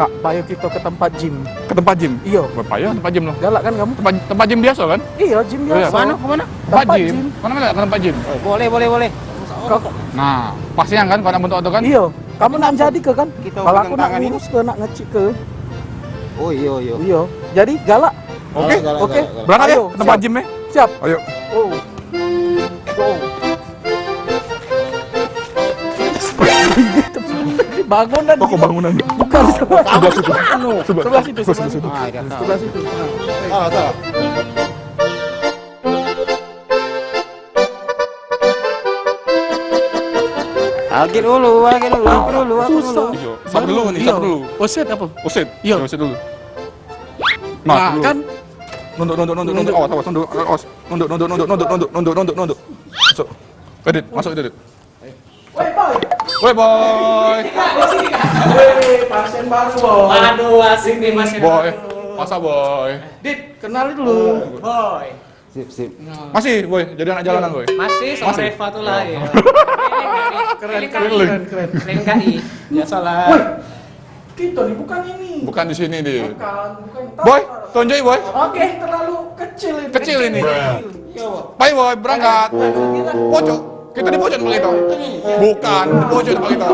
Kak, ayo kita ke tempat gym. Ke tempat gym? Iya. Payah tempat gym loh. Galak kan kamu? Tempat gym biasa kan? Iya, gym biasa. Kemana? Kemana? Tempat gym? Mana nggak ke tempat gym? Boleh. Nah, pastinya kan kalau nak bentuk itu kan? Iya. Kamu nak jadi ke kan? Kita Kalau aku pegang nak tangan ini. ngurus ke, nak ngecik ke. Oh iya. Iya. Jadi galak. Oke. Oke. Berangkat ya Ayo, ke tempat siap. gym ya? Siap. Ayo. Oh. Go. Bangunan. Toko bangunan. Bukan sebelah situ. Sebelah situ. Sebelah situ. Ah, dia tahu. Sebelah situ. Tahu. Lagi dulu. Susah. Sap dulu nih, Iya. sap dulu. Oset apa? Oset. Iya. Oset dulu. Nah, dulu. kan Nunduk. Awas, nunduk. Awas. Nunduk. Masuk. Edit, masuk Edit. Woi boy. pasien baru, Boy. Aduh, asik nih Mas. Boy. Masa boy? Dit, kenalin dulu. Boy. Sip. Masih boy, jadi anak jalanan boy. Masih sama Masih? Reva tuh lah ya. Keren. Keren KI. Biasalah. Woi, kita nih bukan ini. Bukan di sini deh. Bukan. Boy, tonjoi boy. Oke, terlalu kecil ini. Kecil ini. Bye boy, berangkat. Pojok. Kita di pojok tempat kita. Bukan, di pojok tempat kita.